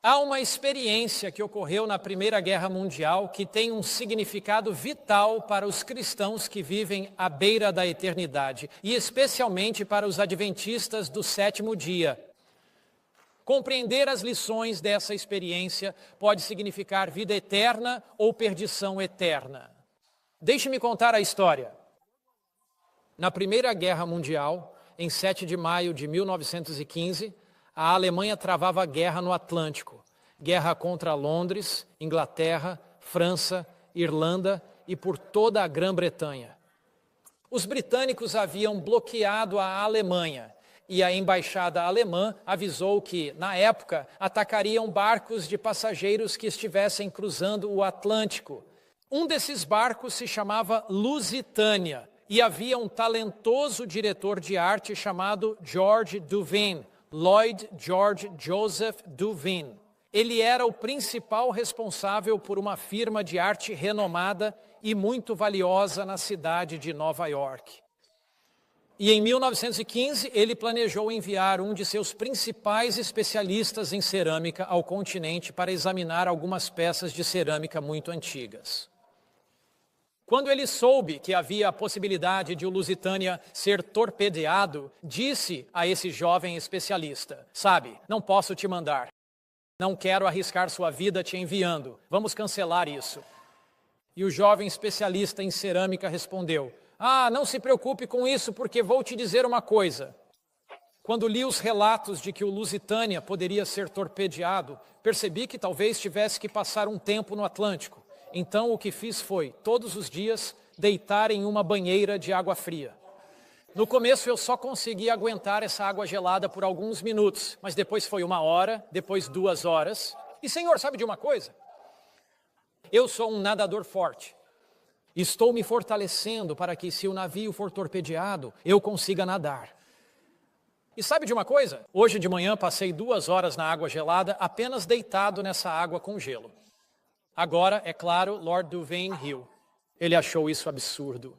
Há uma experiência que ocorreu na Primeira Guerra Mundial que tem um significado vital para os cristãos que vivem à beira da eternidade, e especialmente para os adventistas do sétimo dia. Compreender as lições dessa experiência pode significar vida eterna ou perdição eterna. Deixe-me contar a história. Na Primeira Guerra Mundial, em 7 de maio de 1915, a Alemanha travava guerra no Atlântico. Guerra contra Londres, Inglaterra, França, Irlanda e por toda a Grã-Bretanha. Os britânicos haviam bloqueado a Alemanha e a embaixada alemã avisou que, na época, atacariam barcos de passageiros que estivessem cruzando o Atlântico. Um desses barcos se chamava Lusitânia e havia um talentoso diretor de arte chamado George Duveen, Lloyd George Joseph Duveen. Ele era o principal responsável por uma firma de arte renomada e muito valiosa na cidade de Nova York. E em 1915, ele planejou enviar um de seus principais especialistas em cerâmica ao continente para examinar algumas peças de cerâmica muito antigas. Quando ele soube que havia a possibilidade de o Lusitânia ser torpedeado, disse a esse jovem especialista: "Sabe, não posso te mandar. Não quero arriscar sua vida te enviando. Vamos cancelar isso." E o jovem especialista em cerâmica respondeu: "Não se preocupe com isso, porque vou te dizer uma coisa. Quando li os relatos de que o Lusitânia poderia ser torpedeado, percebi que talvez tivesse que passar um tempo no Atlântico. Então o que fiz foi, todos os dias, deitar em uma banheira de água fria. No começo eu só consegui aguentar essa água gelada por alguns minutos, mas depois foi 1 hora, depois 2 horas. E senhor, sabe de uma coisa? Eu sou um nadador forte. Estou me fortalecendo para que, se o navio for torpedeado, eu consiga nadar. E sabe de uma coisa? Hoje de manhã passei 2 horas na água gelada, apenas deitado nessa água com gelo." Agora, é claro, Lord Duveen riu. Ele achou isso absurdo.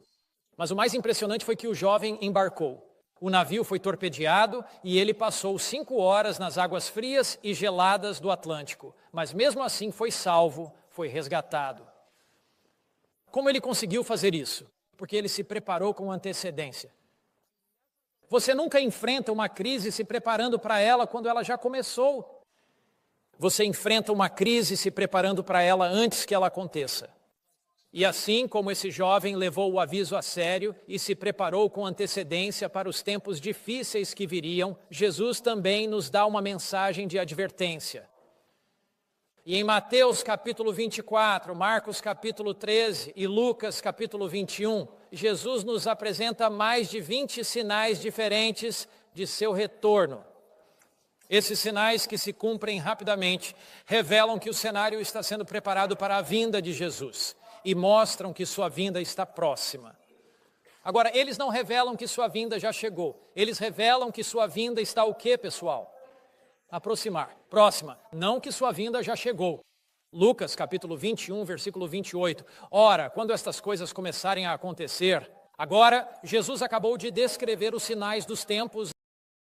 Mas o mais impressionante foi que o jovem embarcou. O navio foi torpedeado e ele passou 5 horas nas águas frias e geladas do Atlântico. Mas mesmo assim foi salvo, foi resgatado. Como ele conseguiu fazer isso? Porque ele se preparou com antecedência. Você nunca enfrenta uma crise se preparando para ela quando ela já começou. Você enfrenta uma crise se preparando para ela antes que ela aconteça. E assim como esse jovem levou o aviso a sério e se preparou com antecedência para os tempos difíceis que viriam, Jesus também nos dá uma mensagem de advertência. E em Mateus capítulo 24, Marcos capítulo 13 e Lucas capítulo 21, Jesus nos apresenta mais de 20 sinais diferentes de seu retorno. Esses sinais, que se cumprem rapidamente, revelam que o cenário está sendo preparado para a vinda de Jesus e mostram que sua vinda está próxima. Agora, eles não revelam que sua vinda já chegou. Eles revelam que sua vinda está o quê, pessoal? Aproximar. Próxima. Não que sua vinda já chegou. Lucas, capítulo 21, versículo 28. Ora, quando estas coisas começarem a acontecer... Agora, Jesus acabou de descrever os sinais dos tempos.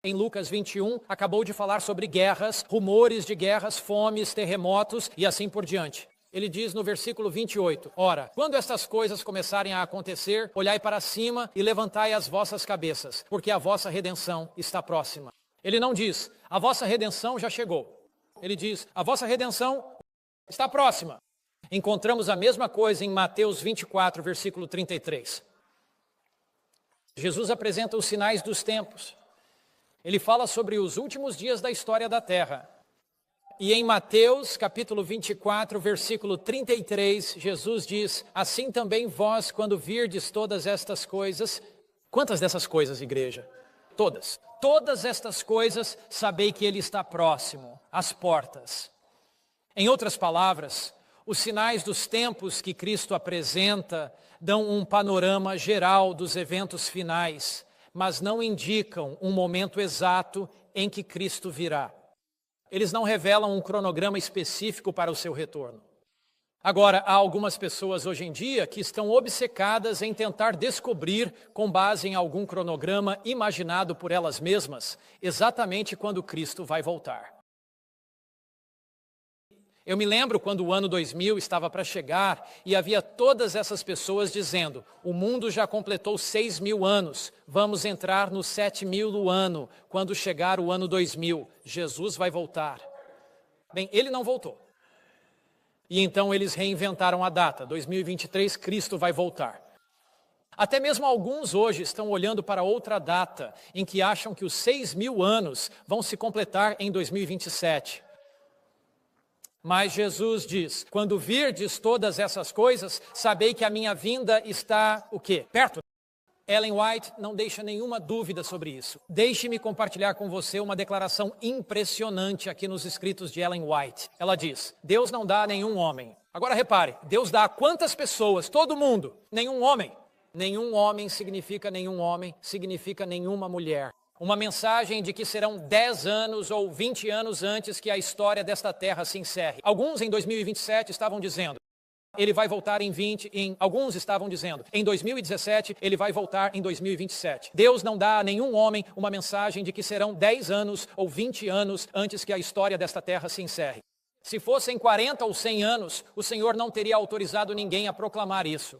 Em Lucas 21, acabou de falar sobre guerras, rumores de guerras, fomes, terremotos e assim por diante. Ele diz no versículo 28, ora, quando estas coisas começarem a acontecer, olhai para cima e levantai as vossas cabeças, porque a vossa redenção está próxima. Ele não diz, a vossa redenção já chegou. Ele diz, a vossa redenção está próxima. Encontramos a mesma coisa em Mateus 24, versículo 33. Jesus apresenta os sinais dos tempos. Ele fala sobre os últimos dias da história da Terra. E em Mateus, capítulo 24, versículo 33, Jesus diz, assim também vós, quando virdes todas estas coisas... Quantas dessas coisas, igreja? Todas. Todas estas coisas, sabei que Ele está próximo, às portas. Em outras palavras, os sinais dos tempos que Cristo apresenta dão um panorama geral dos eventos finais, mas não indicam um momento exato em que Cristo virá. Eles não revelam um cronograma específico para o seu retorno. Agora, há algumas pessoas hoje em dia que estão obcecadas em tentar descobrir, com base em algum cronograma imaginado por elas mesmas, exatamente quando Cristo vai voltar. Eu me lembro quando o ano 2000 estava para chegar e havia todas essas pessoas dizendo: o mundo já completou 6.000 anos, vamos entrar no 7.000º ano, quando chegar o ano 2000, Jesus vai voltar. Bem, ele não voltou. E então eles reinventaram a data, 2023, Cristo vai voltar. Até mesmo alguns hoje estão olhando para outra data, em que acham que os 6.000 anos vão se completar em 2027. Mas Jesus diz: quando virdes todas essas coisas, sabei que a minha vinda está, o quê? Perto. Ellen White não deixa nenhuma dúvida sobre isso. Deixe-me compartilhar com você uma declaração impressionante aqui nos escritos de Ellen White. Ela diz: Deus não dá a nenhum homem. Agora repare, Deus dá a quantas pessoas? Todo mundo. Nenhum homem. Nenhum homem significa nenhuma mulher. Uma mensagem de que serão 10 anos ou 20 anos antes que a história desta terra se encerre. Alguns em 2027 estavam dizendo: ele vai voltar alguns estavam dizendo, em 2017, ele vai voltar em 2027. Deus não dá a nenhum homem uma mensagem de que serão 10 anos ou 20 anos antes que a história desta terra se encerre. Se fossem 40 ou 100 anos, o Senhor não teria autorizado ninguém a proclamar isso.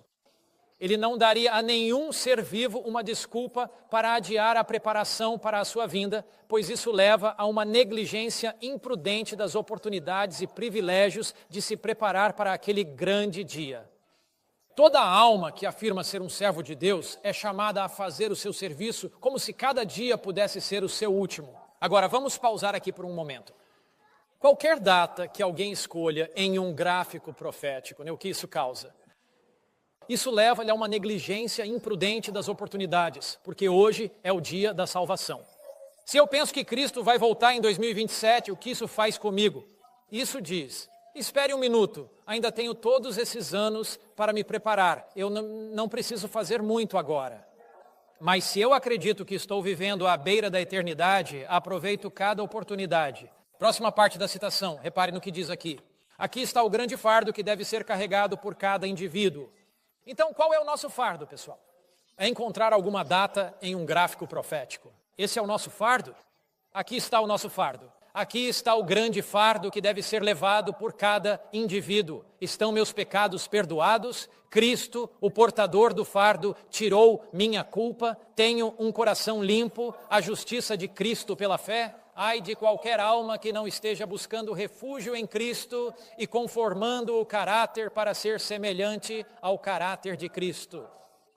Ele não daria a nenhum ser vivo uma desculpa para adiar a preparação para a sua vinda, pois isso leva a uma negligência imprudente das oportunidades e privilégios de se preparar para aquele grande dia. Toda alma que afirma ser um servo de Deus é chamada a fazer o seu serviço como se cada dia pudesse ser o seu último. Agora, vamos pausar aqui por um momento. Qualquer data que alguém escolha em um gráfico profético, o que isso causa? Isso leva a uma negligência imprudente das oportunidades, porque hoje é o dia da salvação. Se eu penso que Cristo vai voltar em 2027, o que isso faz comigo? Isso diz: espere um minuto, ainda tenho todos esses anos para me preparar, eu não preciso fazer muito agora. Mas se eu acredito que estou vivendo à beira da eternidade, aproveito cada oportunidade. Próxima parte da citação, repare no que diz aqui. Aqui está o grande fardo que deve ser carregado por cada indivíduo. Então, qual é o nosso fardo, pessoal? É encontrar alguma data em um gráfico profético. Esse é o nosso fardo? Aqui está o nosso fardo. Aqui está o grande fardo que deve ser levado por cada indivíduo. Estão meus pecados perdoados? Cristo, o portador do fardo, tirou minha culpa? Tenho um coração limpo? A justiça de Cristo pela fé? Ai de qualquer alma que não esteja buscando refúgio em Cristo e conformando o caráter para ser semelhante ao caráter de Cristo.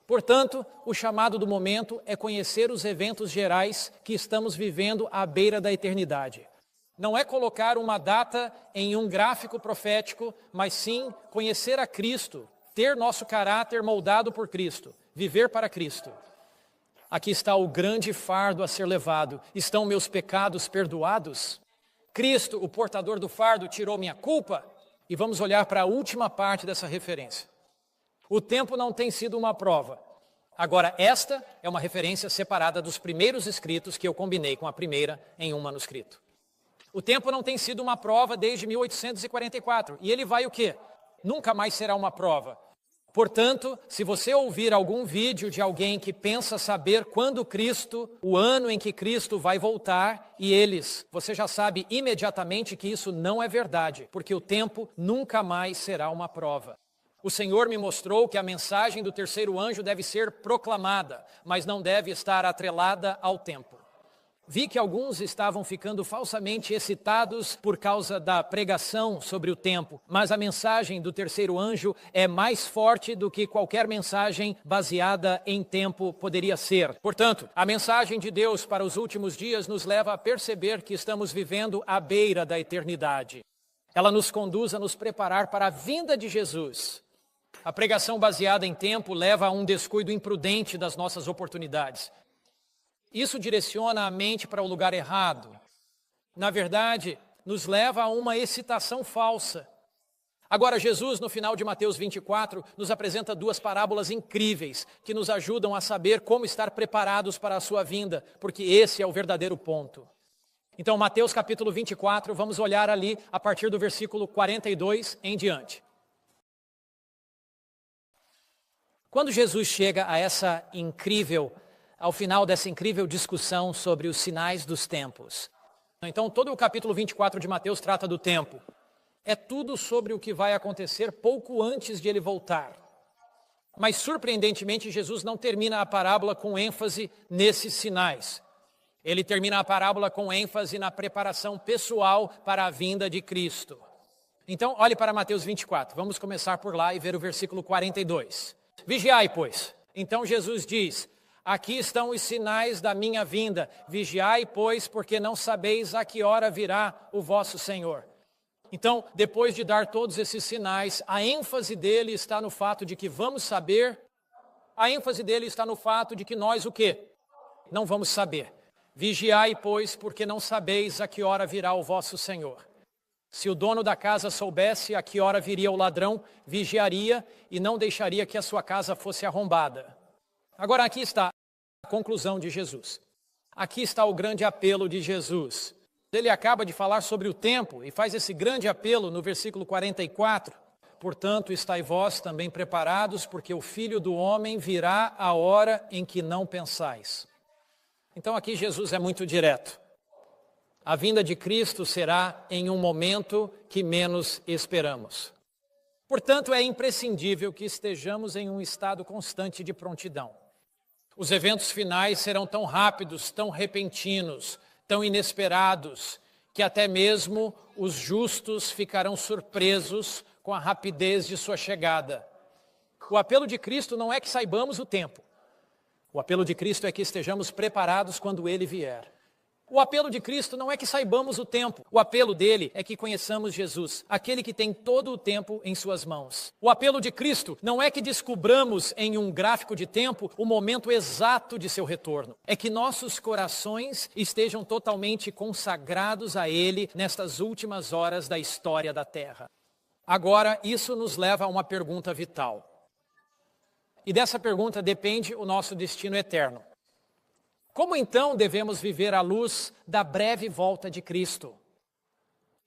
Portanto, o chamado do momento é conhecer os eventos gerais que estamos vivendo à beira da eternidade. Não é colocar uma data em um gráfico profético, mas sim conhecer a Cristo, ter nosso caráter moldado por Cristo, viver para Cristo. Aqui está o grande fardo a ser levado. Estão meus pecados perdoados? Cristo, o portador do fardo, tirou minha culpa? E vamos olhar para a última parte dessa referência. O tempo não tem sido uma prova. Agora, esta é uma referência separada dos primeiros escritos que eu combinei com a primeira em um manuscrito. O tempo não tem sido uma prova desde 1844. E ele vai o quê? Nunca mais será uma prova. Portanto, se você ouvir algum vídeo de alguém que pensa saber quando Cristo, o ano em que Cristo vai voltar, você já sabe imediatamente que isso não é verdade, porque o tempo nunca mais será uma prova. O Senhor me mostrou que a mensagem do terceiro anjo deve ser proclamada, mas não deve estar atrelada ao tempo. Vi que alguns estavam ficando falsamente excitados por causa da pregação sobre o tempo, mas a mensagem do terceiro anjo é mais forte do que qualquer mensagem baseada em tempo poderia ser. Portanto, a mensagem de Deus para os últimos dias nos leva a perceber que estamos vivendo à beira da eternidade. Ela nos conduz a nos preparar para a vinda de Jesus. A pregação baseada em tempo leva a um descuido imprudente das nossas oportunidades. Isso direciona a mente para o lugar errado. Na verdade, nos leva a uma excitação falsa. Agora, Jesus, no final de Mateus 24, nos apresenta duas parábolas incríveis que nos ajudam a saber como estar preparados para a sua vinda, porque esse é o verdadeiro ponto. Então, Mateus capítulo 24, vamos olhar ali a partir do versículo 42 em diante. Quando Jesus chega ao final dessa incrível discussão sobre os sinais dos tempos. Então, todo o capítulo 24 de Mateus trata do tempo. é tudo sobre o que vai acontecer pouco antes de ele voltar. Mas, surpreendentemente, Jesus não termina a parábola com ênfase nesses sinais. Ele termina a parábola com ênfase na preparação pessoal para a vinda de Cristo. Então, olhe para Mateus 24. Vamos começar por lá e ver o versículo 42. Vigiai, pois. Então Jesus diz: aqui estão os sinais da minha vinda. Vigiai, pois, porque não sabeis a que hora virá o vosso Senhor. Então, depois de dar todos esses sinais, a ênfase dele está no fato de que vamos saber. A ênfase dele está no fato de que nós o quê? Não vamos saber. Vigiai, pois, porque não sabeis a que hora virá o vosso Senhor. Se o dono da casa soubesse a que hora viria o ladrão, vigiaria e não deixaria que a sua casa fosse arrombada. Agora aqui está a conclusão de Jesus. Aqui está o grande apelo de Jesus. Ele acaba de falar sobre o tempo e faz esse grande apelo no versículo 44. Portanto, estai vós também preparados, porque o Filho do Homem virá a hora em que não pensais. Então aqui Jesus é muito direto. A vinda de Cristo será em um momento que menos esperamos. Portanto, é imprescindível que estejamos em um estado constante de prontidão. Os eventos finais serão tão rápidos, tão repentinos, tão inesperados, que até mesmo os justos ficarão surpresos com a rapidez de sua chegada. O apelo de Cristo não é que saibamos o tempo. O apelo de Cristo é que estejamos preparados quando Ele vier. O apelo de Cristo não é que saibamos o tempo. O apelo dele é que conheçamos Jesus, aquele que tem todo o tempo em suas mãos. O apelo de Cristo não é que descubramos em um gráfico de tempo o momento exato de seu retorno. É que nossos corações estejam totalmente consagrados a Ele nestas últimas horas da história da Terra. Agora, isso nos leva a uma pergunta vital. E dessa pergunta depende o nosso destino eterno. Como então devemos viver à luz da breve volta de Cristo?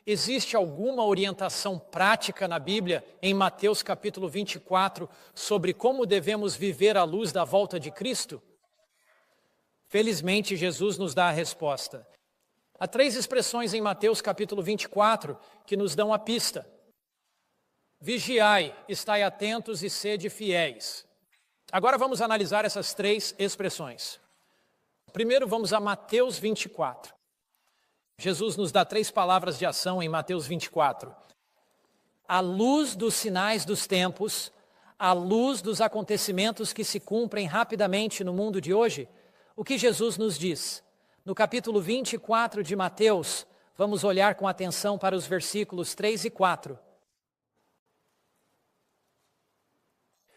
Existe alguma orientação prática na Bíblia, em Mateus capítulo 24, sobre como devemos viver à luz da volta de Cristo? Felizmente, Jesus nos dá a resposta. Há 3 expressões em Mateus capítulo 24 que nos dão a pista. Vigiai, estai atentos e sede fiéis. Agora vamos analisar essas 3 expressões. Primeiro vamos a Mateus 24. Jesus nos dá 3 palavras de ação em Mateus 24. À luz dos sinais dos tempos, à luz dos acontecimentos que se cumprem rapidamente no mundo de hoje, o que Jesus nos diz? No capítulo 24 de Mateus, vamos olhar com atenção para os versículos 3 e 4.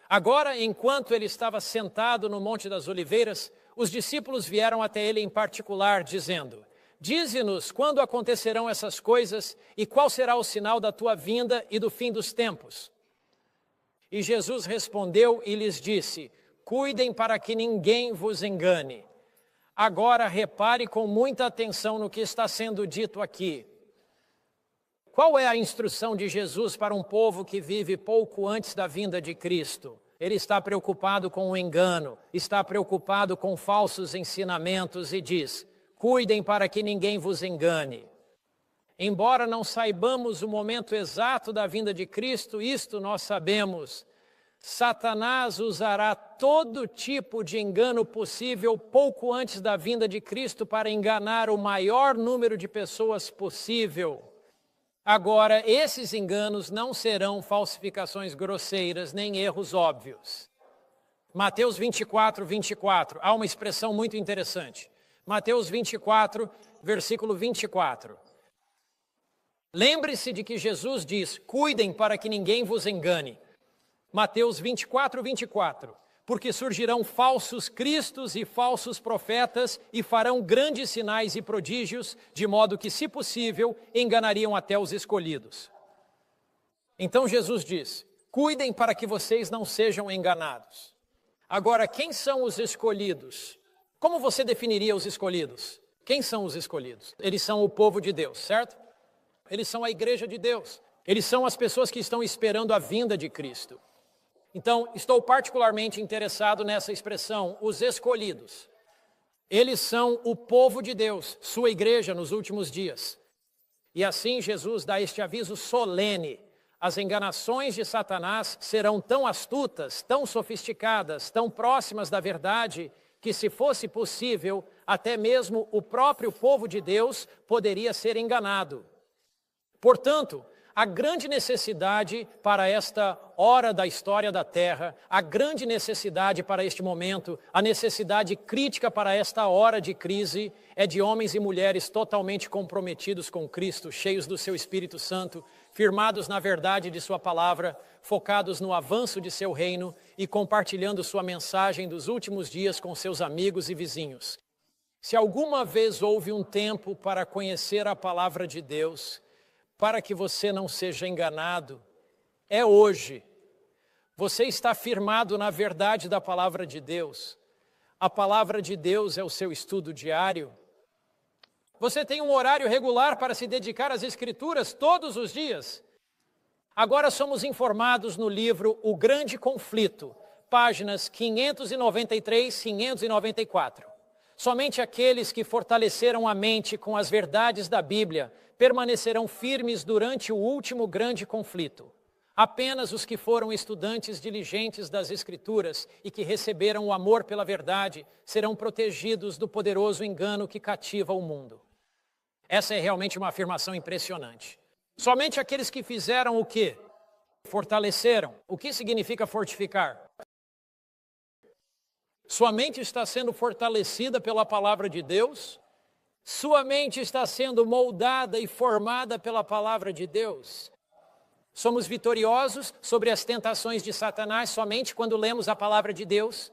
Agora, enquanto ele estava sentado no Monte das Oliveiras, os discípulos vieram até ele em particular, dizendo: dize-nos quando acontecerão essas coisas e qual será o sinal da tua vinda e do fim dos tempos. E Jesus respondeu e lhes disse: cuidem para que ninguém vos engane. Agora repare com muita atenção no que está sendo dito aqui. Qual é a instrução de Jesus para um povo que vive pouco antes da vinda de Cristo? Ele está preocupado com o engano, está preocupado com falsos ensinamentos e diz: cuidem para que ninguém vos engane. Embora não saibamos o momento exato da vinda de Cristo, isto nós sabemos. Satanás usará todo tipo de engano possível pouco antes da vinda de Cristo para enganar o maior número de pessoas possível. Agora, esses enganos não serão falsificações grosseiras nem erros óbvios. Mateus 24, 24, há uma expressão muito interessante. Mateus 24, versículo 24. Lembre-se de que Jesus diz: cuidem para que ninguém vos engane. Mateus 24, 24. Porque surgirão falsos cristos e falsos profetas e farão grandes sinais e prodígios, de modo que, se possível, enganariam até os escolhidos. Então Jesus diz: cuidem para que vocês não sejam enganados. Agora, quem são os escolhidos? Como você definiria os escolhidos? Quem são os escolhidos? Eles são o povo de Deus, certo? Eles são a igreja de Deus. Eles são as pessoas que estão esperando a vinda de Cristo. Então, estou particularmente interessado nessa expressão, os escolhidos. Eles são o povo de Deus, sua igreja nos últimos dias. E assim Jesus dá este aviso solene. As enganações de Satanás serão tão astutas, tão sofisticadas, tão próximas da verdade, que se fosse possível, até mesmo o próprio povo de Deus poderia ser enganado. Portanto, a grande necessidade para esta hora da história da Terra, a grande necessidade para este momento, a necessidade crítica para esta hora de crise é de homens e mulheres totalmente comprometidos com Cristo, cheios do seu Espírito Santo, firmados na verdade de sua palavra, focados no avanço de seu reino e compartilhando sua mensagem dos últimos dias com seus amigos e vizinhos. Se alguma vez houve um tempo para conhecer a palavra de Deus, para que você não seja enganado, é hoje. Você está firmado na verdade da palavra de Deus. A palavra de Deus é o seu estudo diário. Você tem um horário regular para se dedicar às Escrituras todos os dias. Agora somos informados no livro O Grande Conflito, páginas 593 e 594. Somente aqueles que fortaleceram a mente com as verdades da Bíblia permanecerão firmes durante o último grande conflito. Apenas os que foram estudantes diligentes das Escrituras e que receberam o amor pela verdade serão protegidos do poderoso engano que cativa o mundo. Essa é realmente uma afirmação impressionante. Somente aqueles que fizeram o quê? Fortaleceram. O que significa fortificar? Sua mente está sendo fortalecida pela palavra de Deus? Sua mente está sendo moldada e formada pela palavra de Deus? Somos vitoriosos sobre as tentações de Satanás somente quando lemos a palavra de Deus?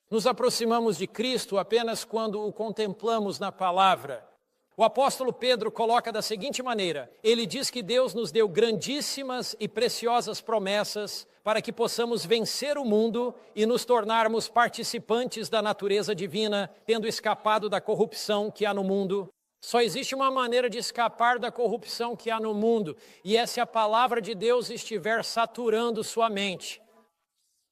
Nos aproximamos de Cristo apenas quando o contemplamos na palavra? O apóstolo Pedro coloca da seguinte maneira: ele diz que Deus nos deu grandíssimas e preciosas promessas para que possamos vencer o mundo e nos tornarmos participantes da natureza divina, tendo escapado da corrupção que há no mundo. Só existe uma maneira de escapar da corrupção que há no mundo, e é se a palavra de Deus estiver saturando sua mente.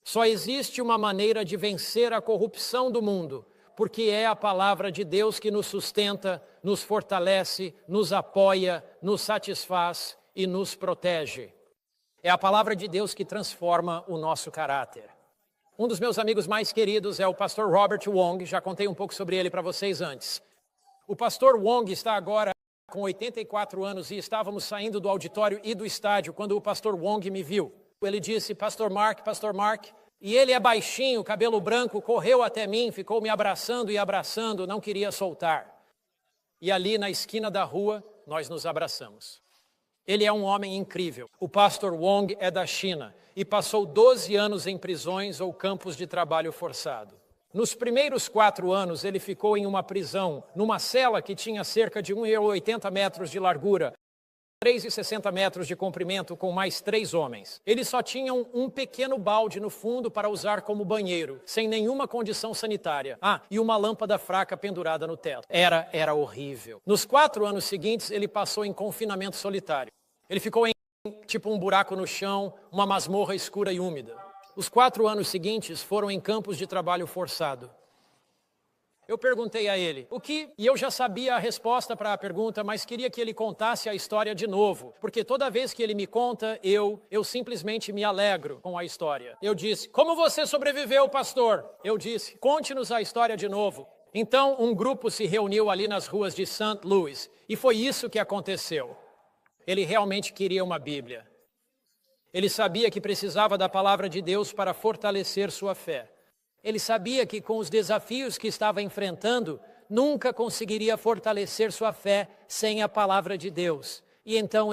Só existe uma maneira de vencer a corrupção do mundo, porque é a palavra de Deus que nos sustenta, nos fortalece, nos apoia, nos satisfaz e nos protege. É a palavra de Deus que transforma o nosso caráter. Um dos meus amigos mais queridos é o pastor Robert Wong, já contei um pouco sobre ele para vocês antes. O pastor Wong está agora com 84 anos e estávamos saindo do auditório e do estádio quando o pastor Wong me viu. Ele disse: Pastor Mark, e ele é baixinho, cabelo branco, correu até mim, ficou me abraçando e abraçando, não queria soltar. E ali na esquina da rua, nós nos abraçamos. Ele é um homem incrível. O pastor Wong é da China e passou 12 anos em prisões ou campos de trabalho forçado. Nos primeiros 4 anos, ele ficou em uma prisão, numa cela que tinha cerca de 1,80 metros de largura, 3,60 metros de comprimento, com mais 3 homens. Eles só tinham um pequeno balde no fundo para usar como banheiro, sem nenhuma condição sanitária. E uma lâmpada fraca pendurada no teto. Era horrível. Nos 4 anos seguintes, ele passou em confinamento solitário. Ele ficou em tipo um buraco no chão, uma masmorra escura e úmida. Os 4 anos seguintes foram em campos de trabalho forçado. Eu perguntei a ele e eu já sabia a resposta para a pergunta, mas queria que ele contasse a história de novo, porque toda vez que ele me conta, eu simplesmente me alegro com a história. Eu disse: como você sobreviveu, pastor? Eu disse: conte-nos a história de novo. Então um grupo se reuniu ali nas ruas de St. Louis, e foi isso que aconteceu. Ele realmente queria uma Bíblia. Ele sabia que precisava da palavra de Deus para fortalecer sua fé. Ele sabia que com os desafios que estava enfrentando, nunca conseguiria fortalecer sua fé sem a palavra de Deus. E então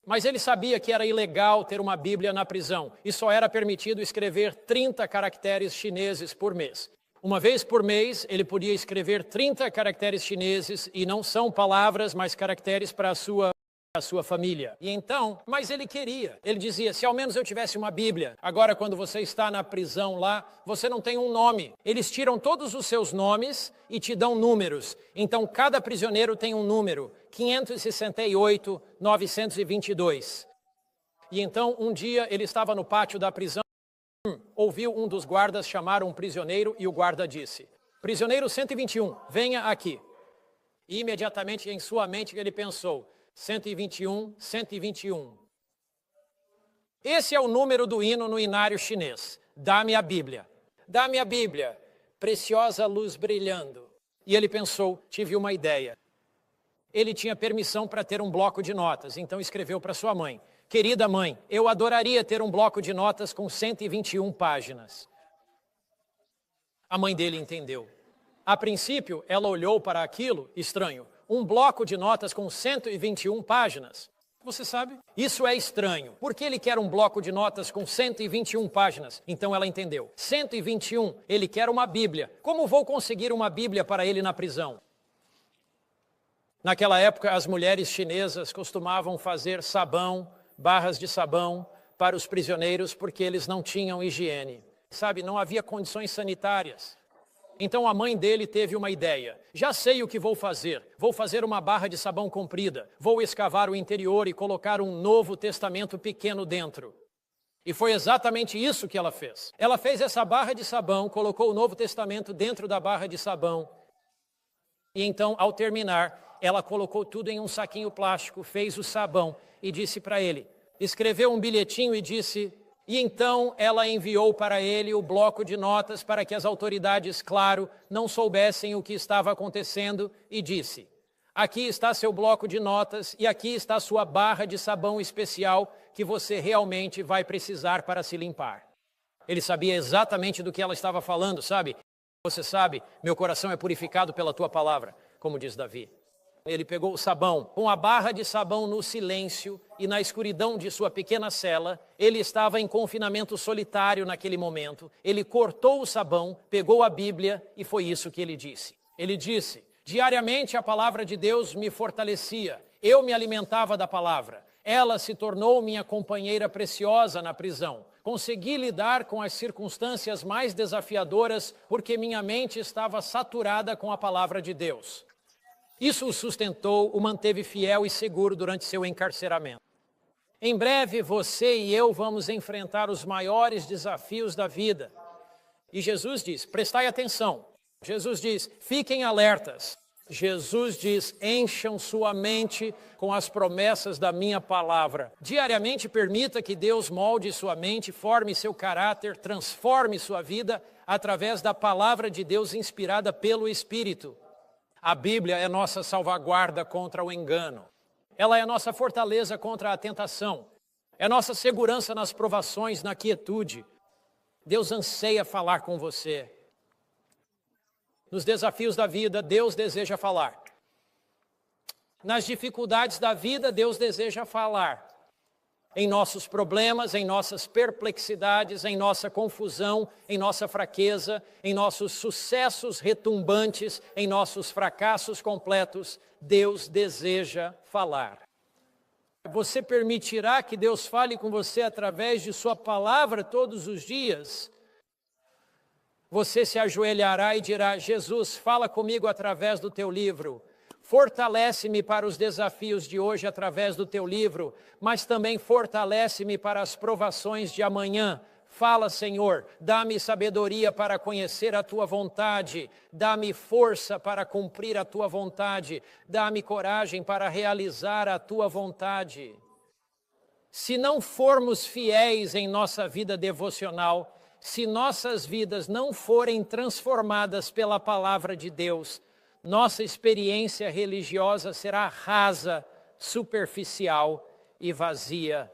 mas ele sabia que era ilegal ter uma Bíblia na prisão e só era permitido escrever 30 caracteres chineses por mês. Uma vez por mês, ele podia escrever 30 caracteres chineses, e não são palavras, mas caracteres para a sua família. E então, mas ele queria. Ele dizia: se ao menos eu tivesse uma Bíblia. Agora, quando você está na prisão lá, você não tem um nome. Eles tiram todos os seus nomes e te dão números. Então, cada prisioneiro tem um número: 568, 922. E então, um dia, ele estava no pátio da prisão, ouviu um dos guardas chamar um prisioneiro e o guarda disse: prisioneiro 121, venha aqui. E imediatamente em sua mente ele pensou: 121, 121. Esse é o número do hino no inário chinês. Dá-me a Bíblia. Dá-me a Bíblia, preciosa luz brilhando. E ele pensou, tive uma ideia. Ele tinha permissão para ter um bloco de notas, então escreveu para sua mãe. Querida mãe, eu adoraria ter um bloco de notas com 121 páginas. A mãe dele entendeu. A princípio, ela olhou para aquilo, estranho, um bloco de notas com 121 páginas. Você sabe? Isso é estranho. Por que ele quer um bloco de notas com 121 páginas? Então ela entendeu. 121, ele quer uma Bíblia. Como vou conseguir uma Bíblia para ele na prisão? Naquela época, as mulheres chinesas costumavam fazer sabão, barras de sabão para os prisioneiros porque eles não tinham higiene. Sabe, não havia condições sanitárias. Então a mãe dele teve uma ideia. Já sei o que vou fazer. Vou fazer uma barra de sabão comprida. Vou escavar o interior e colocar um Novo Testamento pequeno dentro. E foi exatamente isso que ela fez. Ela fez essa barra de sabão, colocou o Novo Testamento dentro da barra de sabão. E então, ao terminar, ela colocou tudo em um saquinho plástico, fez o sabão e disse para ele, escreveu um bilhetinho e disse... E então ela enviou para ele o bloco de notas para que as autoridades, claro, não soubessem o que estava acontecendo e disse, aqui está seu bloco de notas e aqui está sua barra de sabão especial que você realmente vai precisar para se limpar. Ele sabia exatamente do que ela estava falando, sabe? Você sabe, meu coração é purificado pela tua palavra, como diz Davi. Ele pegou o sabão, com a barra de sabão no silêncio e na escuridão de sua pequena cela, ele estava em confinamento solitário naquele momento. Ele cortou o sabão, pegou a Bíblia e foi isso que ele disse. Ele disse, diariamente a palavra de Deus me fortalecia, eu me alimentava da palavra. Ela se tornou minha companheira preciosa na prisão. Consegui lidar com as circunstâncias mais desafiadoras porque minha mente estava saturada com a palavra de Deus. Isso o sustentou, o manteve fiel e seguro durante seu encarceramento. Em breve, você e eu vamos enfrentar os maiores desafios da vida. E Jesus diz, prestai atenção. Jesus diz, fiquem alertas. Jesus diz, encham sua mente com as promessas da minha palavra. Diariamente permita que Deus molde sua mente, forme seu caráter, transforme sua vida através da palavra de Deus inspirada pelo Espírito. A Bíblia é nossa salvaguarda contra o engano. Ela é nossa fortaleza contra a tentação. É nossa segurança nas provações, na quietude. Deus anseia falar com você. Nos desafios da vida, Deus deseja falar. Nas dificuldades da vida, Deus deseja falar. Em nossos problemas, em nossas perplexidades, em nossa confusão, em nossa fraqueza, em nossos sucessos retumbantes, em nossos fracassos completos, Deus deseja falar. Você permitirá que Deus fale com você através de sua palavra todos os dias? Você se ajoelhará e dirá, Jesus, fala comigo através do teu livro. Fortalece-me para os desafios de hoje através do teu livro, mas também fortalece-me para as provações de amanhã. Fala, Senhor, dá-me sabedoria para conhecer a tua vontade, dá-me força para cumprir a tua vontade, dá-me coragem para realizar a tua vontade. Se não formos fiéis em nossa vida devocional, se nossas vidas não forem transformadas pela palavra de Deus, nossa experiência religiosa será rasa, superficial e vazia.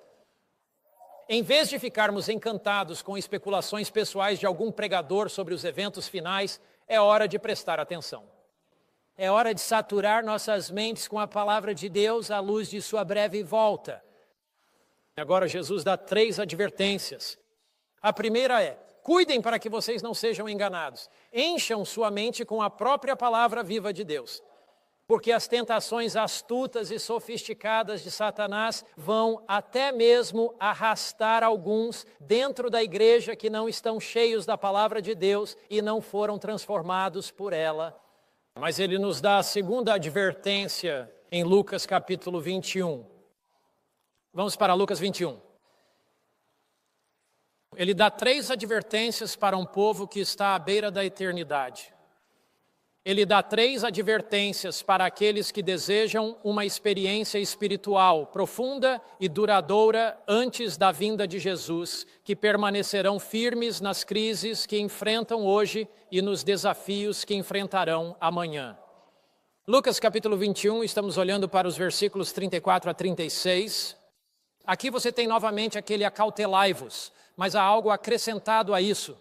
Em vez de ficarmos encantados com especulações pessoais de algum pregador sobre os eventos finais, é hora de prestar atenção. É hora de saturar nossas mentes com a palavra de Deus à luz de sua breve volta. Agora Jesus dá 3 advertências. A primeira é, cuidem para que vocês não sejam enganados. Encham sua mente com a própria palavra viva de Deus. Porque as tentações astutas e sofisticadas de Satanás vão até mesmo arrastar alguns dentro da igreja que não estão cheios da palavra de Deus e não foram transformados por ela. Mas ele nos dá a segunda advertência em Lucas capítulo 21. Vamos para Lucas 21. Ele dá 3 advertências para um povo que está à beira da eternidade. Ele dá 3 advertências para aqueles que desejam uma experiência espiritual profunda e duradoura antes da vinda de Jesus, que permanecerão firmes nas crises que enfrentam hoje e nos desafios que enfrentarão amanhã. Lucas capítulo 21, estamos olhando para os versículos 34 a 36. Aqui você tem novamente aquele acautelai-vos, mas há algo acrescentado a isso.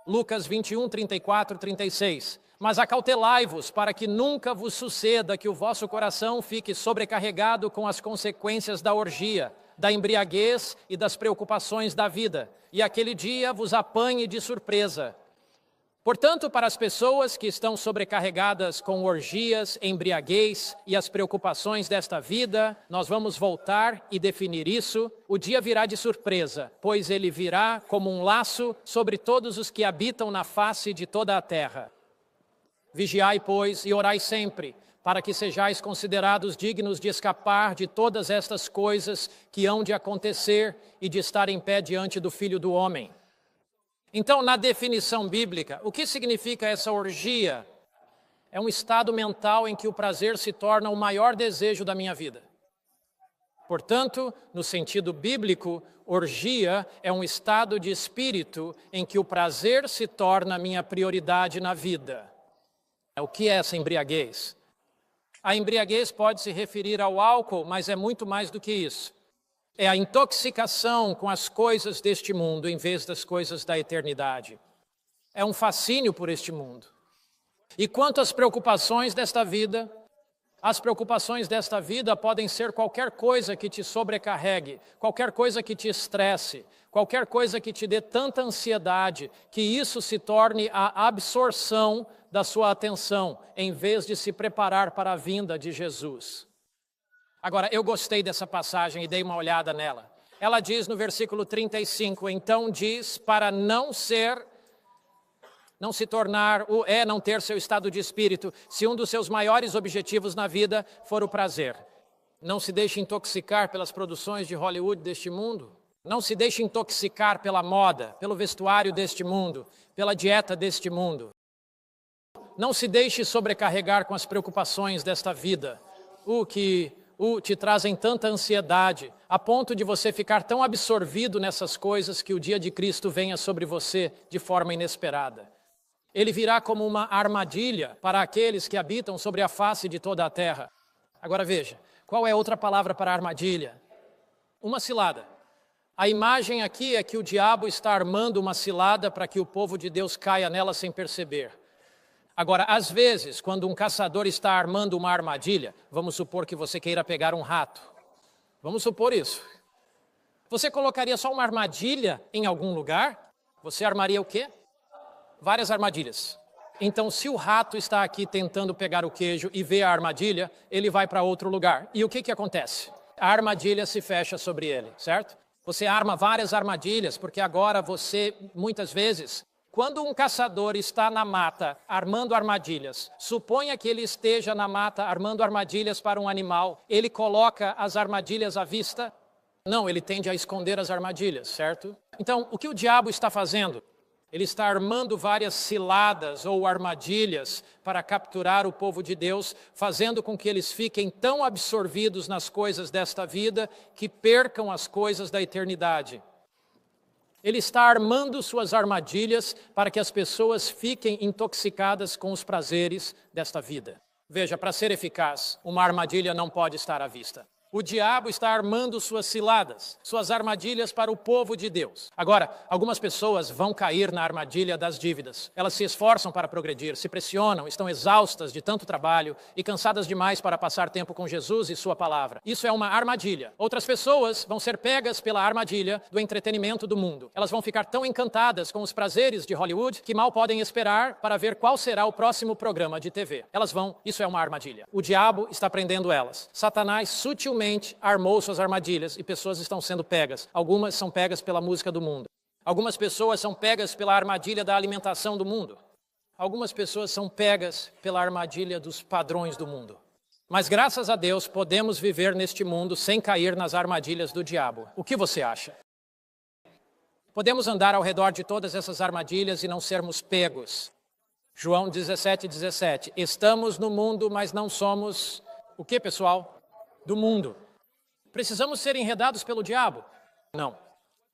Lucas 21, 34, 36. Mas acautelai-vos para que nunca vos suceda que o vosso coração fique sobrecarregado com as consequências da orgia, da embriaguez e das preocupações da vida, e aquele dia vos apanhe de surpresa. Portanto, para as pessoas que estão sobrecarregadas com orgias, embriaguez e as preocupações desta vida, nós vamos voltar e definir isso. O dia virá de surpresa, pois ele virá como um laço sobre todos os que habitam na face de toda a terra. Vigiai, pois, e orai sempre, para que sejais considerados dignos de escapar de todas estas coisas que hão de acontecer e de estar em pé diante do Filho do Homem. Então, na definição bíblica, o que significa essa orgia? É um estado mental em que o prazer se torna o maior desejo da minha vida. Portanto, no sentido bíblico, orgia é um estado de espírito em que o prazer se torna a minha prioridade na vida. O que é essa embriaguez? A embriaguez pode se referir ao álcool, mas é muito mais do que isso. É a intoxicação com as coisas deste mundo em vez das coisas da eternidade. É um fascínio por este mundo. E quanto às preocupações desta vida, as preocupações desta vida podem ser qualquer coisa que te sobrecarregue, qualquer coisa que te estresse, qualquer coisa que te dê tanta ansiedade, que isso se torne a absorção da sua atenção, em vez de se preparar para a vinda de Jesus. Agora, eu gostei dessa passagem e dei uma olhada nela. Ela diz no versículo 35, então diz para não ter seu estado de espírito, se um dos seus maiores objetivos na vida for o prazer. Não se deixe intoxicar pelas produções de Hollywood deste mundo. Não se deixe intoxicar pela moda, pelo vestuário deste mundo, pela dieta deste mundo. Não se deixe sobrecarregar com as preocupações desta vida, que te trazem tanta ansiedade, a ponto de você ficar tão absorvido nessas coisas que o dia de Cristo venha sobre você de forma inesperada. Ele virá como uma armadilha para aqueles que habitam sobre a face de toda a terra. Agora veja, qual é outra palavra para armadilha? Uma cilada. A imagem aqui é que o diabo está armando uma cilada para que o povo de Deus caia nela sem perceber. Agora, às vezes, quando um caçador está armando uma armadilha, vamos supor que você queira pegar um rato. Vamos supor isso. Você colocaria só uma armadilha em algum lugar? Você armaria o quê? Várias armadilhas. Então, se o rato está aqui tentando pegar o queijo e vê a armadilha, ele vai para outro lugar. E o que acontece? A armadilha se fecha sobre ele, certo? Você arma várias armadilhas, porque agora você, muitas vezes, quando um caçador está na mata armando armadilhas, suponha que ele esteja na mata armando armadilhas para um animal, ele coloca as armadilhas à vista? Não, ele tende a esconder as armadilhas, certo? Então, o que o diabo está fazendo? Ele está armando várias ciladas ou armadilhas para capturar o povo de Deus, fazendo com que eles fiquem tão absorvidos nas coisas desta vida que percam as coisas da eternidade. Ele está armando suas armadilhas para que as pessoas fiquem intoxicadas com os prazeres desta vida. Veja, para ser eficaz, uma armadilha não pode estar à vista. O diabo está armando suas ciladas, suas armadilhas para o povo de Deus. Agora, algumas pessoas vão cair na armadilha das dívidas. Elas se esforçam para progredir, se pressionam, estão exaustas de tanto trabalho e cansadas demais para passar tempo com Jesus e sua palavra. Isso é uma armadilha. Outras pessoas vão ser pegas pela armadilha do entretenimento do mundo. Elas vão ficar tão encantadas com os prazeres de Hollywood que mal podem esperar para ver qual será o próximo programa de TV. Isso é uma armadilha. O diabo está prendendo elas. Satanás sutilmente armou suas armadilhas e pessoas estão sendo pegas. Algumas são pegas pela música do mundo. Algumas pessoas são pegas pela armadilha da alimentação do mundo. Algumas pessoas são pegas pela armadilha dos padrões do mundo. Mas graças a Deus podemos viver neste mundo sem cair nas armadilhas do diabo. O que você acha? Podemos andar ao redor de todas essas armadilhas e não sermos pegos. João 17:17. Estamos no mundo, mas não somos o que, pessoal? Do mundo. Precisamos ser enredados pelo diabo? Não.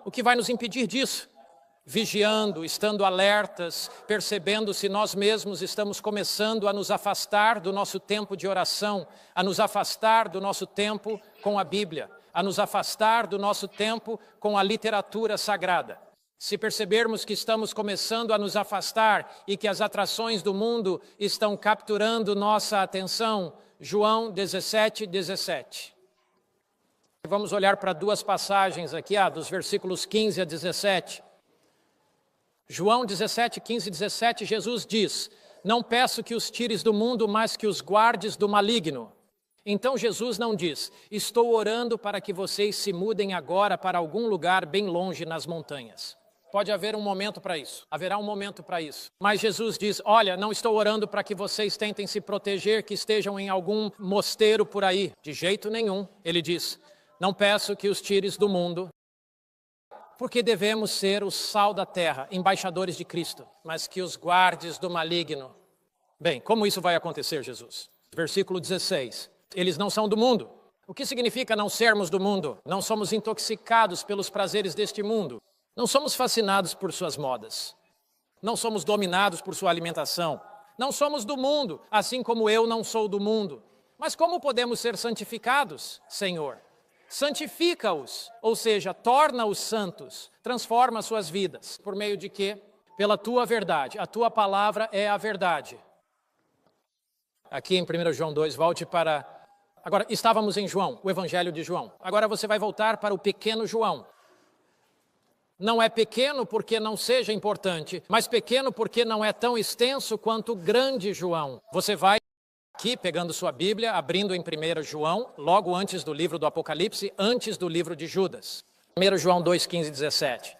O que vai nos impedir disso? Vigiando, estando alertas, percebendo se nós mesmos estamos começando a nos afastar do nosso tempo de oração, a nos afastar do nosso tempo com a Bíblia, a nos afastar do nosso tempo com a literatura sagrada. Se percebermos que estamos começando a nos afastar e que as atrações do mundo estão capturando nossa atenção, João 17:17. Vamos olhar para duas passagens aqui, dos versículos 15 a 17. João 17:15 e 17, Jesus diz: não peço que os tires do mundo, mas que os guardes do maligno. Então Jesus não diz: estou orando para que vocês se mudem agora para algum lugar bem longe nas montanhas. Pode haver um momento para isso, haverá um momento para isso. Mas Jesus diz: olha, não estou orando para que vocês tentem se proteger, que estejam em algum mosteiro por aí. De jeito nenhum. Ele diz: não peço que os tires do mundo, porque devemos ser o sal da terra, embaixadores de Cristo, mas que os guardes do maligno. Bem, como isso vai acontecer, Jesus? Versículo 16. Eles não são do mundo. O que significa não sermos do mundo? Não somos intoxicados pelos prazeres deste mundo. Não somos fascinados por suas modas. Não somos dominados por sua alimentação. Não somos do mundo, assim como eu não sou do mundo. Mas como podemos ser santificados, Senhor? Santifica-os, ou seja, torna-os santos, transforma suas vidas. Por meio de quê? Pela tua verdade. A tua palavra é a verdade. Aqui em 1 João 2, volte para... Agora, estávamos em João, o Evangelho de João. Agora você vai voltar para o pequeno João. Não é pequeno porque não seja importante, mas pequeno porque não é tão extenso quanto o grande João. Você vai aqui, pegando sua Bíblia, abrindo em 1 João, logo antes do livro do Apocalipse, antes do livro de Judas. 1 João 2, 15 e 17.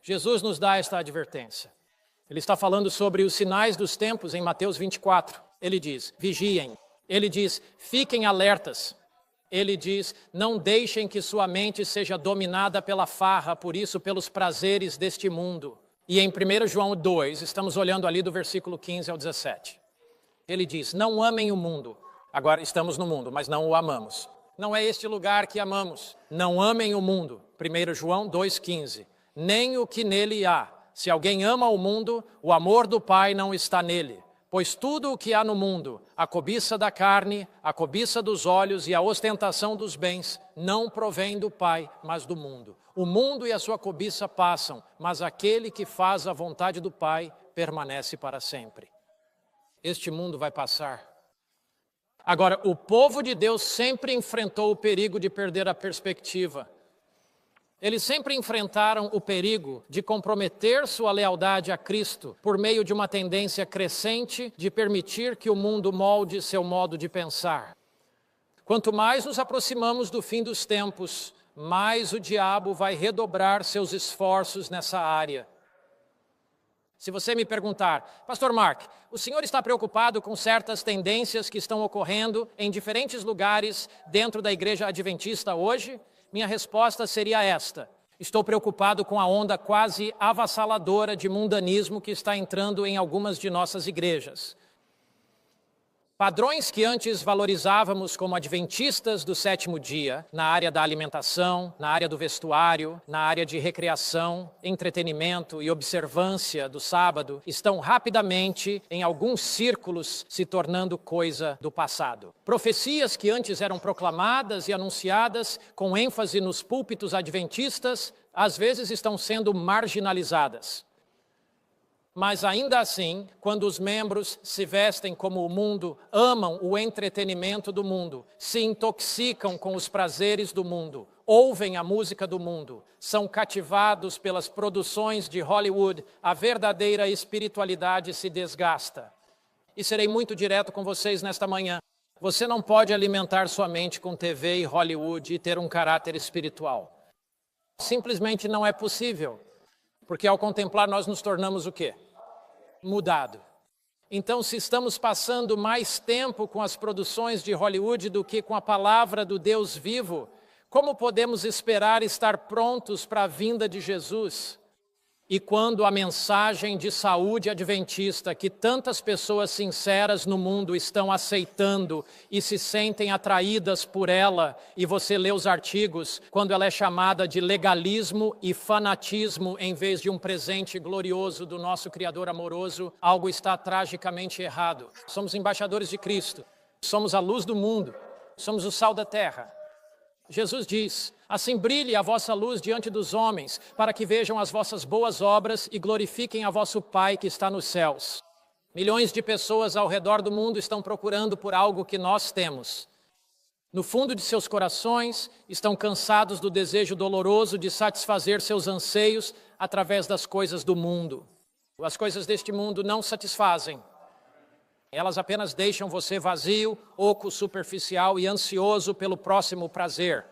Jesus nos dá esta advertência. Ele está falando sobre os sinais dos tempos em Mateus 24. Ele diz: vigiem. Ele diz: fiquem alertas. Ele diz: não deixem que sua mente seja dominada pela farra, por isso, pelos prazeres deste mundo. E em 1 João 2, estamos olhando ali do versículo 15 ao 17. Ele diz: não amem o mundo. Agora estamos no mundo, mas não o amamos. Não é este lugar que amamos. Não amem o mundo. 1 João 2,15. Nem o que nele há. Se alguém ama o mundo, o amor do Pai não está nele. Pois tudo o que há no mundo, a cobiça da carne, a cobiça dos olhos e a ostentação dos bens, não provém do Pai, mas do mundo. O mundo e a sua cobiça passam, mas aquele que faz a vontade do Pai permanece para sempre. Este mundo vai passar. Agora, o povo de Deus sempre enfrentou o perigo de perder a perspectiva. Eles sempre enfrentaram o perigo de comprometer sua lealdade a Cristo por meio de uma tendência crescente de permitir que o mundo molde seu modo de pensar. Quanto mais nos aproximamos do fim dos tempos, mais o diabo vai redobrar seus esforços nessa área. Se você me perguntar: Pastor Mark, o senhor está preocupado com certas tendências que estão ocorrendo em diferentes lugares dentro da igreja adventista hoje? Minha resposta seria esta: estou preocupado com a onda quase avassaladora de mundanismo que está entrando em algumas de nossas igrejas. Padrões que antes valorizávamos como adventistas do sétimo dia, na área da alimentação, na área do vestuário, na área de recreação, entretenimento e observância do sábado, estão rapidamente, em alguns círculos, se tornando coisa do passado. Profecias que antes eram proclamadas e anunciadas com ênfase nos púlpitos adventistas, às vezes estão sendo marginalizadas. Mas ainda assim, quando os membros se vestem como o mundo, amam o entretenimento do mundo, se intoxicam com os prazeres do mundo, ouvem a música do mundo, são cativados pelas produções de Hollywood, a verdadeira espiritualidade se desgasta. E serei muito direto com vocês nesta manhã. Você não pode alimentar sua mente com TV e Hollywood e ter um caráter espiritual. Simplesmente não é possível. Porque ao contemplar nós nos tornamos o quê? Mudado. Então, se estamos passando mais tempo com as produções de Hollywood do que com a palavra do Deus vivo, como podemos esperar estar prontos para a vinda de Jesus? E quando a mensagem de saúde adventista, que tantas pessoas sinceras no mundo estão aceitando e se sentem atraídas por ela, e você lê os artigos, quando ela é chamada de legalismo e fanatismo em vez de um presente glorioso do nosso Criador amoroso, algo está tragicamente errado. Somos embaixadores de Cristo, somos a luz do mundo, somos o sal da terra. Jesus diz: assim brilhe a vossa luz diante dos homens, para que vejam as vossas boas obras e glorifiquem a vosso Pai que está nos céus. Milhões de pessoas ao redor do mundo estão procurando por algo que nós temos. No fundo de seus corações, estão cansados do desejo doloroso de satisfazer seus anseios através das coisas do mundo. As coisas deste mundo não satisfazem. Elas apenas deixam você vazio, oco, superficial e ansioso pelo próximo prazer.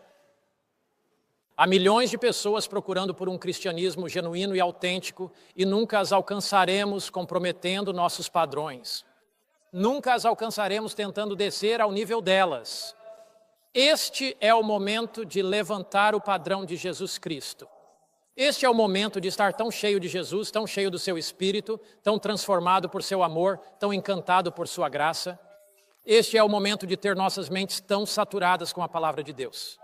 Há milhões de pessoas procurando por um cristianismo genuíno e autêntico e nunca as alcançaremos comprometendo nossos padrões. Nunca as alcançaremos tentando descer ao nível delas. Este é o momento de levantar o padrão de Jesus Cristo. Este é o momento de estar tão cheio de Jesus, tão cheio do seu Espírito, tão transformado por seu amor, tão encantado por sua graça. Este é o momento de ter nossas mentes tão saturadas com a palavra de Deus.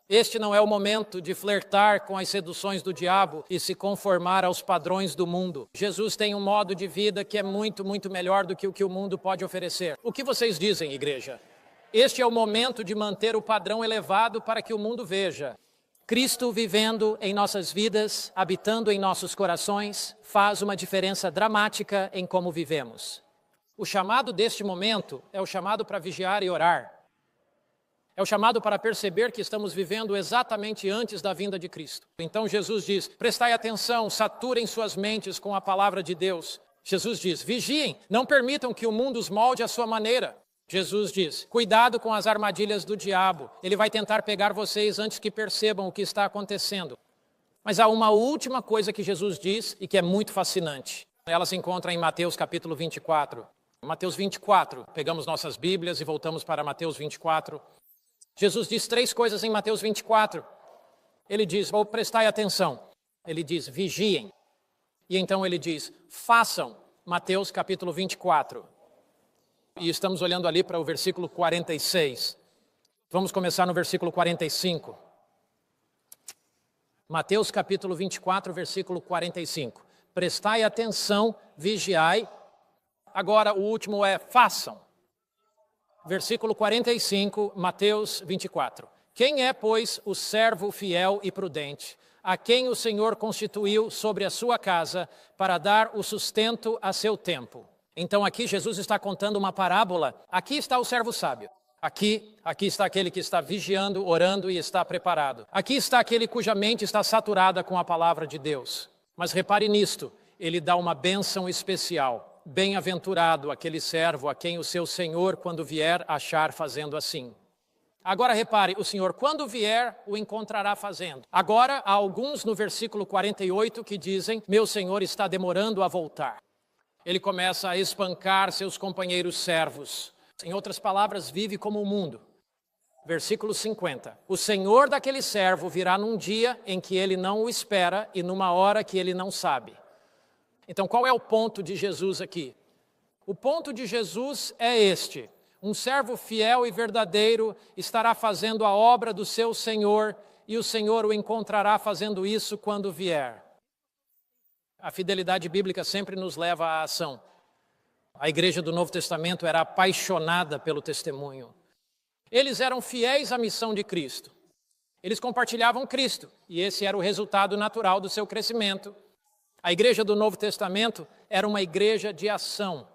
Este não é o momento de flertar com as seduções do diabo e se conformar aos padrões do mundo. Jesus tem um modo de vida que é muito, muito melhor do que o que o mundo pode oferecer. O que vocês dizem, igreja? Este é o momento de manter o padrão elevado para que o mundo veja. Cristo vivendo em nossas vidas, habitando em nossos corações, faz uma diferença dramática em como vivemos. O chamado deste momento é o chamado para vigiar e orar. É o chamado para perceber que estamos vivendo exatamente antes da vinda de Cristo. Então Jesus diz: prestai atenção, saturem suas mentes com a palavra de Deus. Jesus diz: vigiem, não permitam que o mundo os molde à sua maneira. Jesus diz: cuidado com as armadilhas do diabo. Ele vai tentar pegar vocês antes que percebam o que está acontecendo. Mas há uma última coisa que Jesus diz e que é muito fascinante. Ela se encontra em Mateus capítulo 24. Mateus 24, pegamos nossas Bíblias e voltamos para Mateus 24. Jesus diz 3 coisas em Mateus 24. Ele diz: prestai atenção. Ele diz: vigiem. E então ele diz: façam. Mateus capítulo 24. E estamos olhando ali para o versículo 46. Vamos começar no versículo 45. Mateus capítulo 24, versículo 45. Prestai atenção, vigiai. Agora o último é façam. Versículo 45, Mateus 24. Quem é, pois, o servo fiel e prudente, a quem o Senhor constituiu sobre a sua casa para dar o sustento a seu tempo? Então aqui Jesus está contando uma parábola. Aqui está o servo sábio. Aqui está aquele que está vigiando, orando e está preparado. Aqui está aquele cuja mente está saturada com a palavra de Deus. Mas repare nisto, ele dá uma bênção especial. Bem-aventurado aquele servo a quem o seu Senhor, quando vier, achar fazendo assim. Agora repare, o Senhor, quando vier, o encontrará fazendo. Agora há alguns no versículo 48 que dizem: meu Senhor está demorando a voltar. Ele começa a espancar seus companheiros servos. Em outras palavras, vive como o mundo. Versículo 50. O Senhor daquele servo virá num dia em que ele não o espera e numa hora que ele não sabe. Então, qual é o ponto de Jesus aqui? O ponto de Jesus é este: um servo fiel e verdadeiro estará fazendo a obra do seu Senhor e o Senhor o encontrará fazendo isso quando vier. A fidelidade bíblica sempre nos leva à ação. A igreja do Novo Testamento era apaixonada pelo testemunho. Eles eram fiéis à missão de Cristo. Eles compartilhavam Cristo e esse era o resultado natural do seu crescimento. A igreja do Novo Testamento era uma igreja de ação.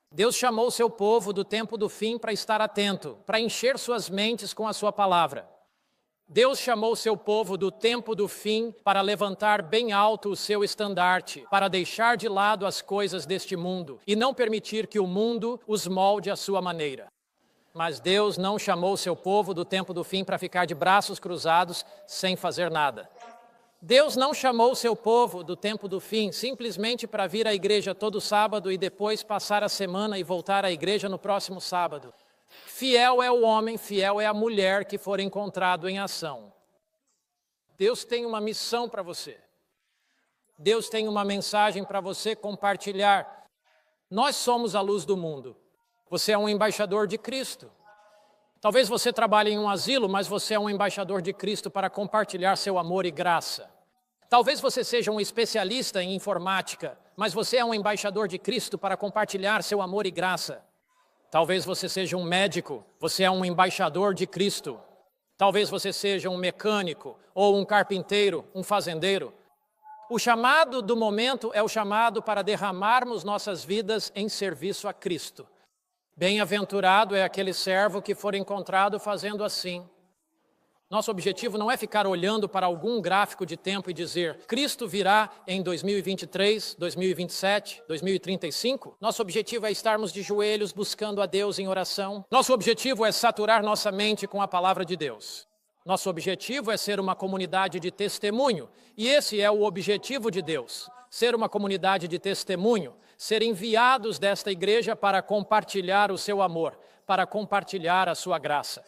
Deus chamou o seu povo do tempo do fim para estar atento, para encher suas mentes com a sua palavra. Deus chamou o seu povo do tempo do fim para levantar bem alto o seu estandarte, para deixar de lado as coisas deste mundo e não permitir que o mundo os molde à sua maneira. Mas Deus não chamou o seu povo do tempo do fim para ficar de braços cruzados sem fazer nada. Deus não chamou o seu povo do tempo do fim simplesmente para vir à igreja todo sábado e depois passar a semana e voltar à igreja no próximo sábado. Fiel é o homem, fiel é a mulher que for encontrado em ação. Deus tem uma missão para você. Deus tem uma mensagem para você compartilhar. Nós somos a luz do mundo. Você é um embaixador de Cristo. Talvez você trabalhe em um asilo, mas você é um embaixador de Cristo para compartilhar seu amor e graça. Talvez você seja um especialista em informática, mas você é um embaixador de Cristo para compartilhar seu amor e graça. Talvez você seja um médico, você é um embaixador de Cristo. Talvez você seja um mecânico, ou um carpinteiro, um fazendeiro. O chamado do momento é o chamado para derramarmos nossas vidas em serviço a Cristo. Bem-aventurado é aquele servo que for encontrado fazendo assim. Nosso objetivo não é ficar olhando para algum gráfico de tempo e dizer Cristo virá em 2023, 2027, 2035. Nosso objetivo é estarmos de joelhos buscando a Deus em oração. Nosso objetivo é saturar nossa mente com a palavra de Deus. Nosso objetivo é ser uma comunidade de testemunho. E esse é o objetivo de Deus, ser uma comunidade de testemunho, ser enviados desta igreja para compartilhar o seu amor, para compartilhar a sua graça.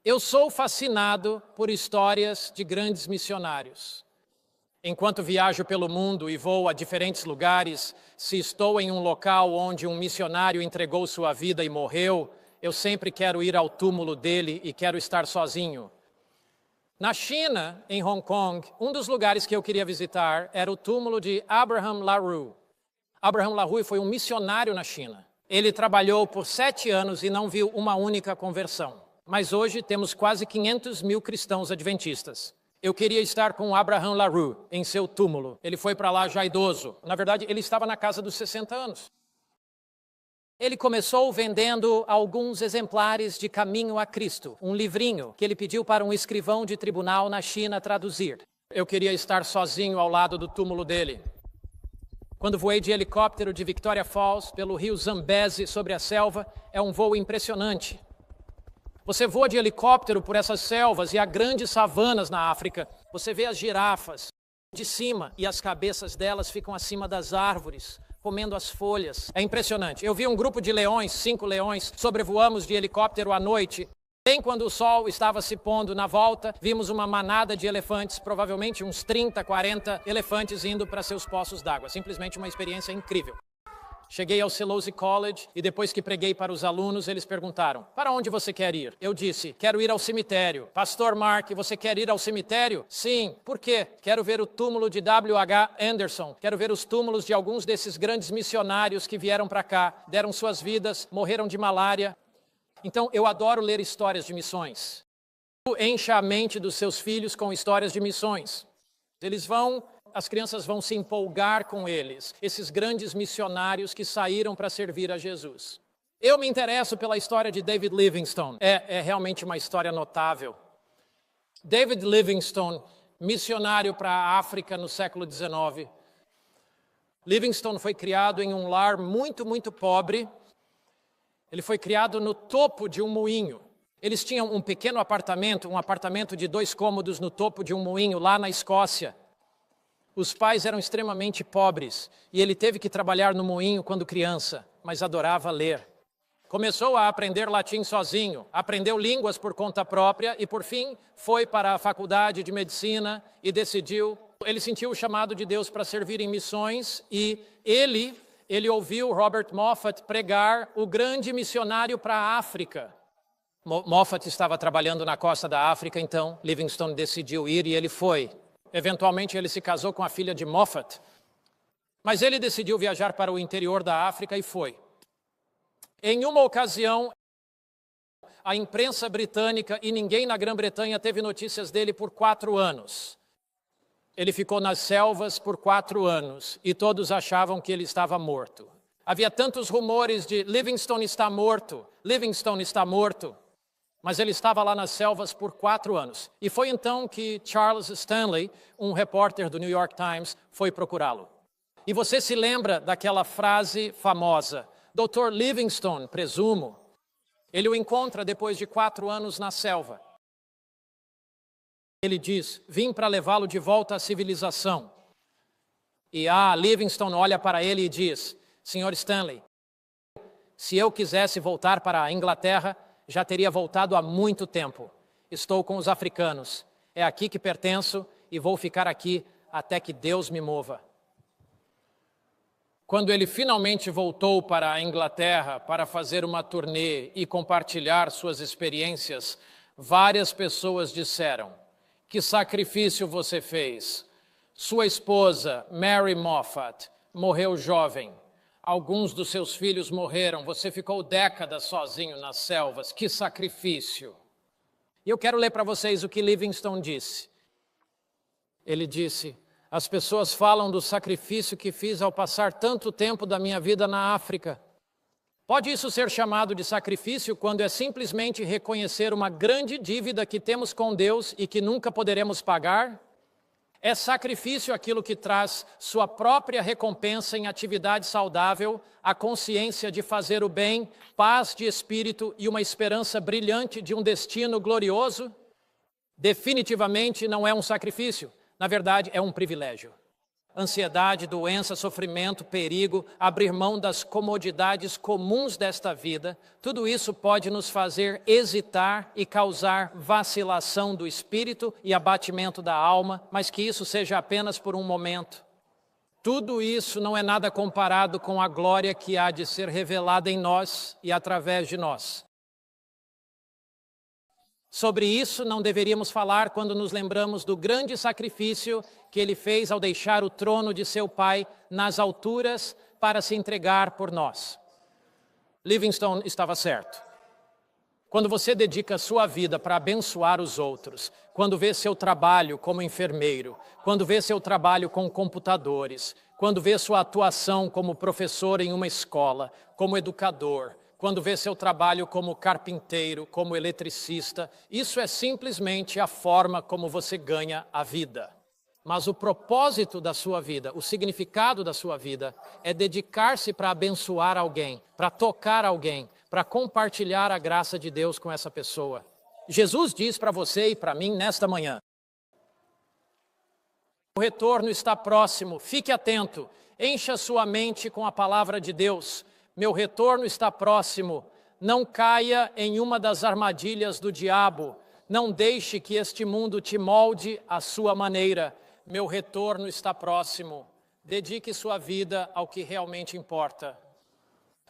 Eu sou fascinado por histórias de grandes missionários. Enquanto viajo pelo mundo e vou a diferentes lugares, se estou em um local onde um missionário entregou sua vida e morreu, eu sempre quero ir ao túmulo dele e quero estar sozinho. Na China, em Hong Kong, um dos lugares que eu queria visitar era o túmulo de Abraham LaRue. Abraham LaRue foi um missionário na China. Ele trabalhou por 7 anos e não viu uma única conversão. Mas hoje temos quase 500 mil cristãos adventistas. Eu queria estar com Abraham LaRue em seu túmulo. Ele foi para lá já idoso. Na verdade, ele estava na casa dos 60 anos. Ele começou vendendo alguns exemplares de Caminho a Cristo, um livrinho que ele pediu para um escrivão de tribunal na China traduzir. Eu queria estar sozinho ao lado do túmulo dele. Quando voei de helicóptero de Victoria Falls pelo rio Zambezi sobre a selva, é um voo impressionante. Você voa de helicóptero por essas selvas e há grandes savanas na África. Você vê as girafas de cima e as cabeças delas ficam acima das árvores, comendo as folhas. É impressionante. Eu vi um grupo de leões, 5 leões, sobrevoamos de helicóptero à noite. Bem quando o sol estava se pondo na volta, vimos uma manada de elefantes, provavelmente uns 30, 40 elefantes indo para seus poços d'água. Simplesmente uma experiência incrível. Cheguei ao Seleucid College e depois que preguei para os alunos, eles perguntaram, para onde você quer ir? Eu disse, quero ir ao cemitério. Pastor Mark, você quer ir ao cemitério? Sim. Por quê? Quero ver o túmulo de W.H. Anderson. Quero ver os túmulos de alguns desses grandes missionários que vieram para cá, deram suas vidas, morreram de malária. Então, eu adoro ler histórias de missões. Encha a mente dos seus filhos com histórias de missões. As crianças vão se empolgar com eles, esses grandes missionários que saíram para servir a Jesus. Eu me interesso pela história de David Livingstone. É realmente uma história notável. David Livingstone, missionário para a África no século XIX. Livingstone foi criado em um lar muito, muito pobre. Ele foi criado no topo de um moinho. Eles tinham um pequeno apartamento, um apartamento de 2 cômodos no topo de um moinho lá na Escócia. Os pais eram extremamente pobres e ele teve que trabalhar no moinho quando criança, mas adorava ler. Começou a aprender latim sozinho, aprendeu línguas por conta própria e, por fim, foi para a faculdade de medicina e decidiu. Ele sentiu o chamado de Deus para servir em missões e ele ouviu Robert Moffat pregar, o grande missionário para a África. Moffat estava trabalhando na costa da África, então Livingstone decidiu ir e ele foi. Eventualmente ele se casou com a filha de Moffat, mas ele decidiu viajar para o interior da África e foi. Em uma ocasião, a imprensa britânica e ninguém na Grã-Bretanha teve notícias dele por 4 anos. Ele ficou nas selvas por 4 anos e todos achavam que ele estava morto. Havia tantos rumores de Livingstone está morto, Livingstone está morto. Mas ele estava lá nas selvas por 4 anos. E foi então que Charles Stanley, um repórter do New York Times, foi procurá-lo. E você se lembra daquela frase famosa, Dr. Livingstone, presumo. Ele o encontra depois de 4 anos na selva. Ele diz, vim para levá-lo de volta à civilização. E Livingstone olha para ele e diz, Sr. Stanley, se eu quisesse voltar para a Inglaterra, já teria voltado há muito tempo. Estou com os africanos. É aqui que pertenço e vou ficar aqui até que Deus me mova. Quando ele finalmente voltou para a Inglaterra para fazer uma turnê e compartilhar suas experiências, várias pessoas disseram: que sacrifício você fez? Sua esposa, Mary Moffat, morreu jovem. Alguns dos seus filhos morreram. Você ficou décadas sozinho nas selvas. Que sacrifício! E eu quero ler para vocês o que Livingstone disse. Ele disse: as pessoas falam do sacrifício que fiz ao passar tanto tempo da minha vida na África. Pode isso ser chamado de sacrifício quando é simplesmente reconhecer uma grande dívida que temos com Deus e que nunca poderemos pagar? É sacrifício aquilo que traz sua própria recompensa em atividade saudável, a consciência de fazer o bem, paz de espírito e uma esperança brilhante de um destino glorioso? Definitivamente não é um sacrifício, na verdade é um privilégio. Ansiedade, doença, sofrimento, perigo, abrir mão das comodidades comuns desta vida, tudo isso pode nos fazer hesitar e causar vacilação do espírito e abatimento da alma, mas que isso seja apenas por um momento. Tudo isso não é nada comparado com a glória que há de ser revelada em nós e através de nós. Sobre isso não deveríamos falar quando nos lembramos do grande sacrifício que ele fez ao deixar o trono de seu pai nas alturas para se entregar por nós. Livingstone estava certo. Quando você dedica sua vida para abençoar os outros, quando vê seu trabalho como enfermeiro, quando vê seu trabalho com computadores, quando vê sua atuação como professor em uma escola, como educador, quando vê seu trabalho como carpinteiro, como eletricista, isso é simplesmente a forma como você ganha a vida. Mas o propósito da sua vida, o significado da sua vida, é dedicar-se para abençoar alguém, para tocar alguém, para compartilhar a graça de Deus com essa pessoa. Jesus diz para você e para mim nesta manhã: o retorno está próximo, fique atento, encha sua mente com a palavra de Deus. Meu retorno está próximo, não caia em uma das armadilhas do diabo, não deixe que este mundo te molde à sua maneira. Meu retorno está próximo, dedique sua vida ao que realmente importa.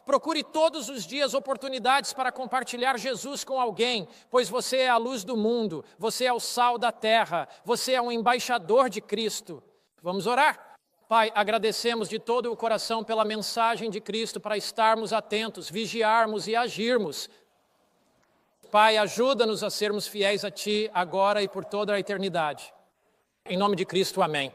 Procure todos os dias oportunidades para compartilhar Jesus com alguém, pois você é a luz do mundo, você é o sal da terra, você é um embaixador de Cristo. Vamos orar? Pai, agradecemos de todo o coração pela mensagem de Cristo para estarmos atentos, vigiarmos e agirmos. Pai, ajuda-nos a sermos fiéis a Ti agora e por toda a eternidade. Em nome de Cristo, amém.